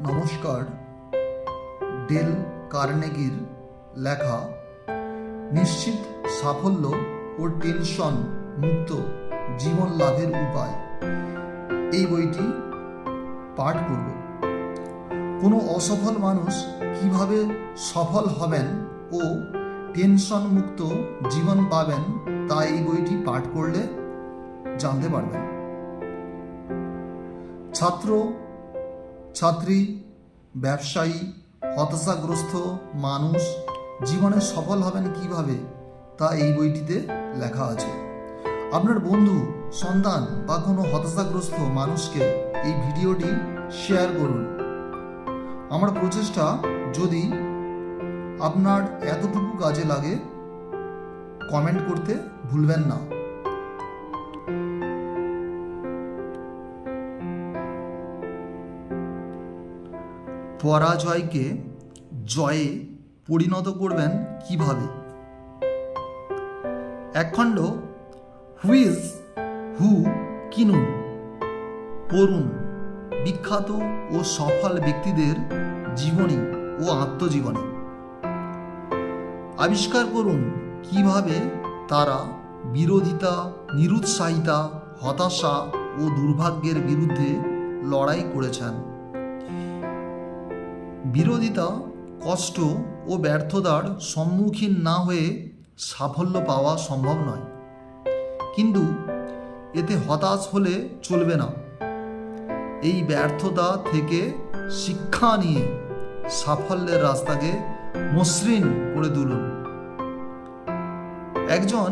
নমস্কার। ডেল কার্নেগির লেখা নিশ্চিত সাফল্য ও টেনশন মুক্ত জীবন লাভের উপায়, এই বইটি পাঠ করব। কোনো অসফল মানুষ কিভাবে সফল হবেন ও টেনশন মুক্ত জীবন পাবেন তা এই বইটি পাঠ করলে জানতে পারবেন। ছাত্র ছাত্রী, ব্যবসায়ী, হতাশাগ্রস্ত মানুষ জীবনে সফল হবেন কিভাবে তা এই বইটিতে লেখা আছে। আপনার বন্ধু, সন্তান বা কোনো হতাশাগ্রস্ত মানুষকে এই ভিডিওটি শেয়ার করুন। আমার প্রচেষ্টা যদি আপনার এতটুকু কাজে লাগে, কমেন্ট করতে ভুলবেন না। পরাজয়কে জয়ে পরিণত করবেন কিভাবে? একখণ্ড হুইজ হু কিনুন পড়ুন বিখ্যাত ও সফল ব্যক্তিদের জীবনী ও আত্মজীবনী। আবিষ্কার করুন কিভাবে তারা বিরোধিতা, নিরুৎসাহিতা, হতাশা ও দুর্ভাগ্যের বিরুদ্ধে লড়াই করেছেন। বিরোধিতা, কষ্ট ও ব্যর্থতার সম্মুখীন না হয়ে সাফল্য পাওয়া সম্ভব নয়, কিন্তু এতে হতাশ হলে চলবে না। এই ব্যর্থতা থেকে শিক্ষা নিয়ে সাফল্যের রাস্তাকে মসৃণ করে তুলুন। একজন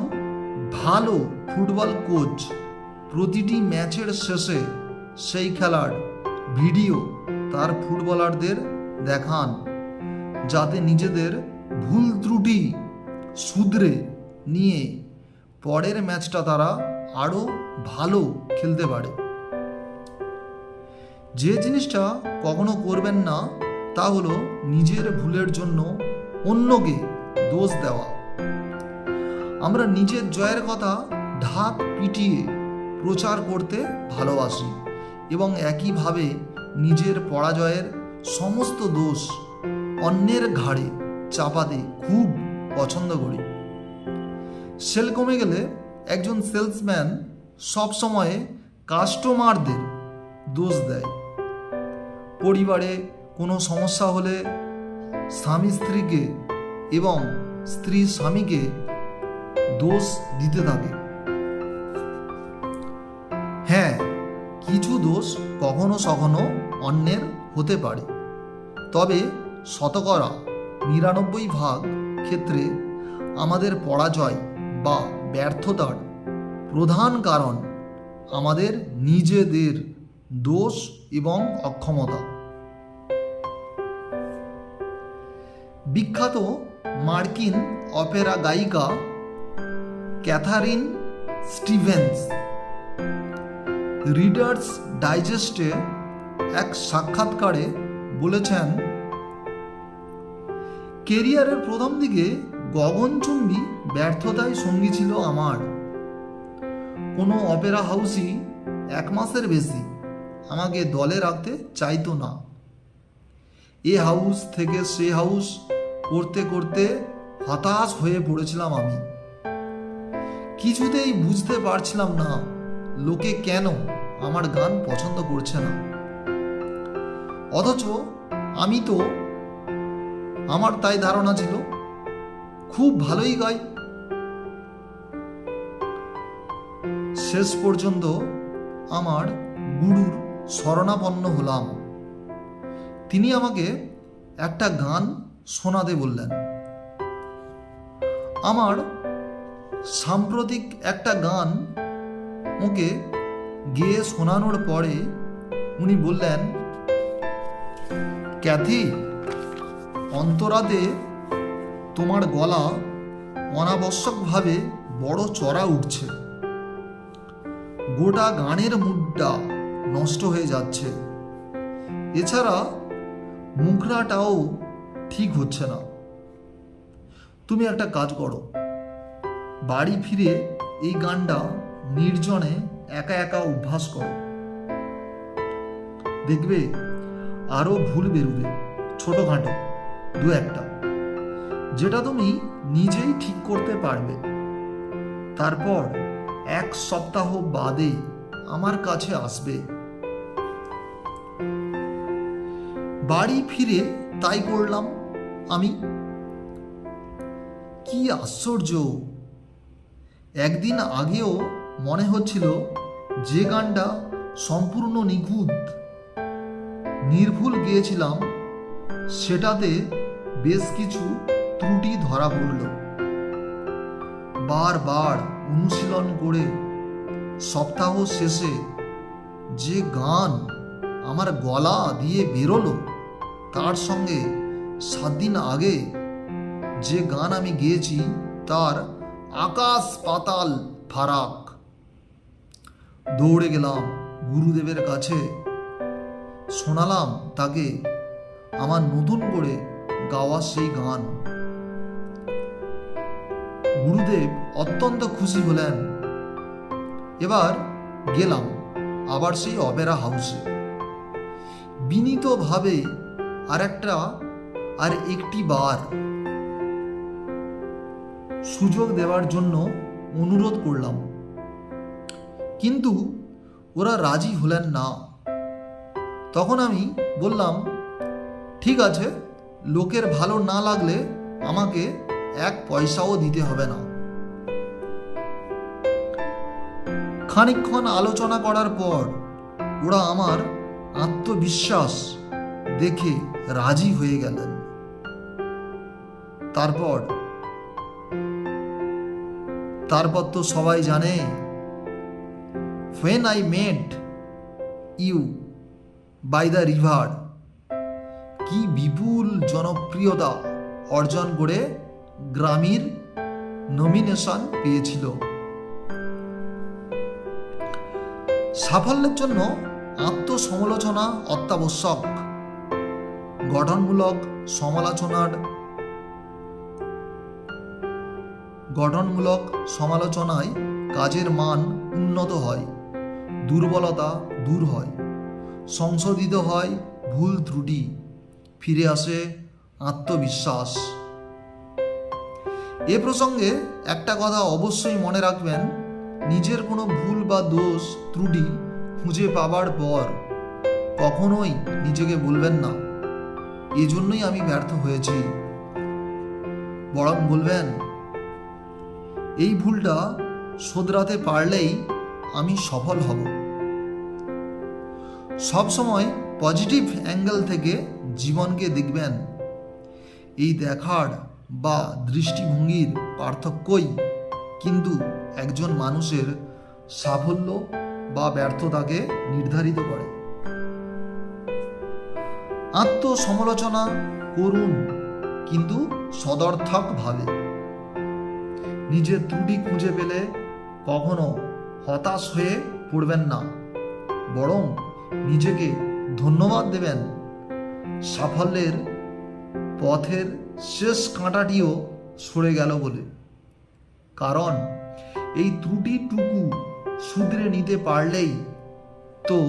ভালো ফুটবল কোচ প্রতিটি ম্যাচের শেষে সেই খেলার ভিডিও তার ফুটবলারদের দেখান, যাতে নিজেদের ভুল ত্রুটি শুধরে নিয়ে পরের ম্যাচটা তারা আরও ভালো খেলতে পারে। যে জিনিসটা কখনো করবেন না তা হলো নিজের ভুলের জন্য অন্যকে দোষ দেওয়া। আমরা নিজের জয়ের কথা ঢাক পিটিয়ে প্রচার করতে ভালোবাসি এবং একইভাবে নিজের পরাজয়ের সমস্ত দোষ অন্যের ঘাড়ে চাপাতে খুব পছন্দ করি। সেল কমে গেলে একজন সেলসম্যান সবসময় কাস্টমারদের দোষ দেয়। পরিবারে কোনো সমস্যা হলে স্বামী স্ত্রীকে এবং স্ত্রী স্বামীকে দোষ দিতে থাকে। হ্যাঁ, কিছু দোষ কখনো কখনো অন্যের হতে পারে, তবে শতকরা ৯৯% ক্ষেত্রে আমাদের পরাজয় বা ব্যর্থতার প্রধান কারণ আমাদের নিজেদের দোষ এবং অক্ষমতা। বিখ্যাত মার্কিন অপেরা গায়িকা ক্যাথারিন স্টিভেন্স রিডার্স ডাইজেস্টে এক সাক্ষাৎকারে বলেছেন, কেরিয়ারের প্রথম দিকে গগনচুম্বী ব্যর্থতাই সঙ্গী ছিল আমার। কোনো অপেরা হাউসই 1 মাসের বেশি আমাকে দলে রাখতে চাইতো না। এ হাউস থেকে সে হাউস করতে করতে হতাশ হয়ে পড়েছিলাম আমি। কিছুতেই বুঝতে পারছিলাম না লোকে কেন আমার গান পছন্দ করছে না, অথচ আমি তো, আমার তাই ধারণা ছিল খুব ভালোই গাই। শেষ পর্যন্ত আমার গুরুর শরণাপন্ন হলাম। তিনি আমাকে একটা গান শোনাতে বললেন। আমার সাম্প্রতিক একটা গান ওকে গেয়ে শোনানোর পরে উনি বললেন, ক্যাথি, অন্তরাতে তোমার গলা অনাবশ্যকভাবে বড় চড়া উঠছে। গোটা গানের মুডটা নষ্ট হয়ে যাচ্ছে। এছাড়া মুখরাটাও ঠিক হচ্ছে না। তুমি একটা কাজ করো, বাড়ি ফিরে এই গানটা নির্জনে একা একা অভ্যাস করো। দেখবে আরও ভুল বেরোবে, ছোটোখাটো দু একটা, যেটা তুমি নিজেই ঠিক করতে পারবে। তারপর 1 সপ্তাহ বাদে আমার কাছে আসবে। বাড়ি ফিরে তাই করলাম আমি। কি আশ্চর্য! একদিন আগেও মনে হচ্ছিল যে গানটা সম্পূর্ণ নিখুঁত, নির্ভুল গিয়েছিলাম, সেটাতে বেশ কিছু ত্রুটি ধরা পড়ল। বারবার অনুশীলন করে সপ্তাহ শেষে যে গান আমার গলা দিয়ে বেরোলো, তার সঙ্গে 7 দিন আগে যে গান আমি গেয়েছি তার আকাশ পাতাল ফারাক। দৌড়ে গেলাম গুরুদেবের কাছে, শোনালাম তাকে আমার নতুন করে গাওয়া সেই গান। গুরুদেব অত্যন্ত খুশি হলেন। এবার গেলাম আবার সেই অপেরা হাউসে, বিনীতভাবে আর একটি বার সুযোগ দেওয়ার জন্য অনুরোধ করলাম, কিন্তু ওরা রাজি হলেন না। তখন আমি বললাম, ঠিক আছে, লোকের ভালো না লাগলে আমাকে 1 পয়সাও দিতে হবে না। খানিকক্ষণ আলোচনা করার পর ওরা আমার আত্মবিশ্বাস দেখে রাজি হয়ে গেলেন। তারপর তো সবাই জানে, when I met you by the river কি বিপুল জনপ্রিয়তা অর্জন করে গ্রামীর নমিনেশন পেয়েছিল। সাফল্যের জন্য আত্মসমালোচনা অত্যাবশ্যক। গঠনমূলক সমালোচনায় কাজের মান উন্নত হয়, দুর্বলতা দূর হয়, সংশোধিত হয় ভুল ত্রুটি, ফিরে আসে আত্মবিশ্বাস। এ প্রসঙ্গে একটা কথা অবশ্যই মনে রাখবেন, নিজের কোনো ভুল বা দোষ ত্রুটি খুঁজে পাবার পর কখনোই নিজেকে বলবেন না এজন্যই আমি ব্যর্থ হয়েছি। বরং বলবেন, এই ভুলটা শোধরাতে পারলেই আমি সফল হব। সবসময় পজিটিভ অ্যাঙ্গেল থেকে জীবনকে দেখবেন। এই দেখার বা দৃষ্টিভঙ্গির পার্থক্যই কিন্তু একজন মানুষের সাফল্য বা ব্যর্থতাকে নির্ধারিত করে। আত্মসমালোচনা করুন, কিন্তু সদর্থকভাবে। নিজের ত্রুটি খুঁজে পেলে কখনো হতাশ হয়ে পড়বেন না, বরং নিজেকে ধন্যবাদ দেবেন সাফল্যের পথের শেষ কাঁটাটিও সরে গেল বলে। কারণ এই ত্রুটিটুকু শুধরে নিতে পারলেই তো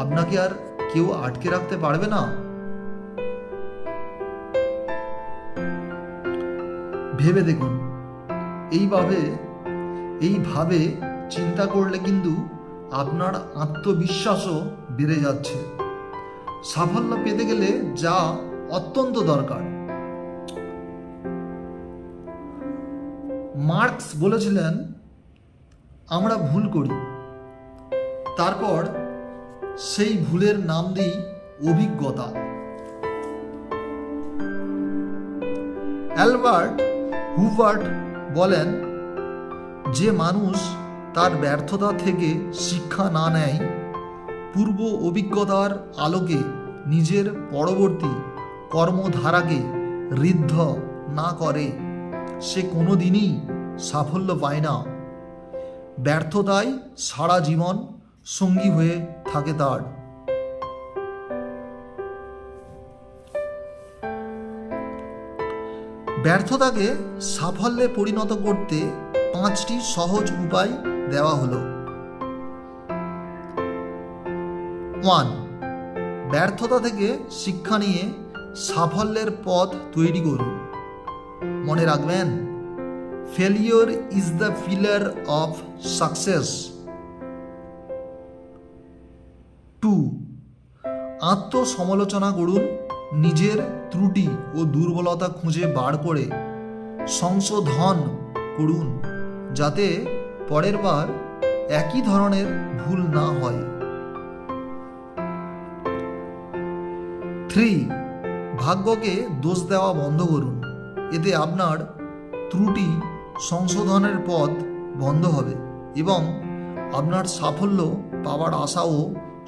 আপনাকে আর কেউ আটকে রাখতে পারবে না। ভেবে দেখুন, এইভাবে চিন্তা করলে কিন্তু আপনার আত্মবিশ্বাসও বেড়ে যাচ্ছে। সাফল্য পেতে গেলে যা অত্যন্ত দরকার। মার্কস বলেছিলেন, আমরা ভুল করি, তারপর সেই ভুলের নাম দিই অভিজ্ঞতা। অ্যালবার্ট হুভার্ট বলেন, যে মানুষ তার ব্যর্থতা থেকে শিক্ষা না নেয়, পূর্ব অভিজ্ঞতার আলোকে নিজের পরবর্তী কর্মধারাকে ঋদ্ধ না করে, সে কোনোদিনই সাফল্য পায় না। ব্যর্থতাই সারা জীবন সঙ্গী হয়ে থাকে তার। ব্যর্থতাকে সাফল্যে পরিণত করতে 5টি সহজ উপায় দেওয়া হলো। 1. ব্যর্থতা থেকে শিক্ষা নিয়ে সাফল্যের পথ তৈরি করুন। মনে রাখবেন, failure is the pillar of success. 2. আত্মসমালোচনা করুন। নিজের ত্রুটি ও দুর্বলতা খুঁজে বার করে সংশোধন করুন, যাতে পরের বার একই ধরনের ভুল না হয়। 3. ভাগ্যকে দোষ দেওয়া বন্ধ করুন। এতে আপনার ত্রুটি সংশোধনের পথ বন্ধ হবে এবং আপনার সাফল্য পাওয়ার আশাও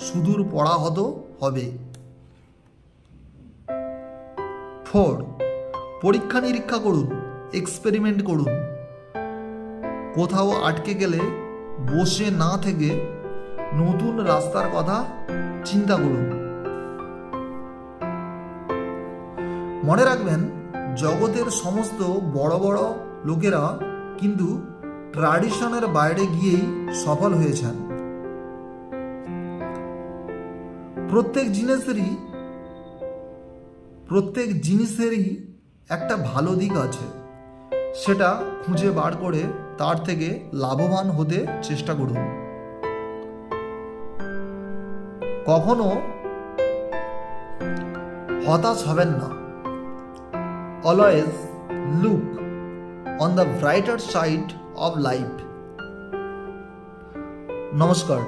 সুদূর পরাহত হবে। 4. পরীক্ষা নিরীক্ষা করুন, এক্সপেরিমেন্ট করুন। কোথাও আটকে গেলে বসে না থেকে নতুন রাস্তার কথা চিন্তা করুন। মনে রাখবেন, জগতের সমস্ত বড় বড় লোকেরা কিন্তু ট্র্যাডিশনের বাইরে গিয়েই সফল হয়েছেন। প্রত্যেক জিনিসেরই একটা ভালো দিক আছে, সেটা খুঁজে বার করে তার থেকে লাভবান হতে চেষ্টা করুন। কখনো হতাশ হবেন না। Always look on the brighter side of life. নমস্কার।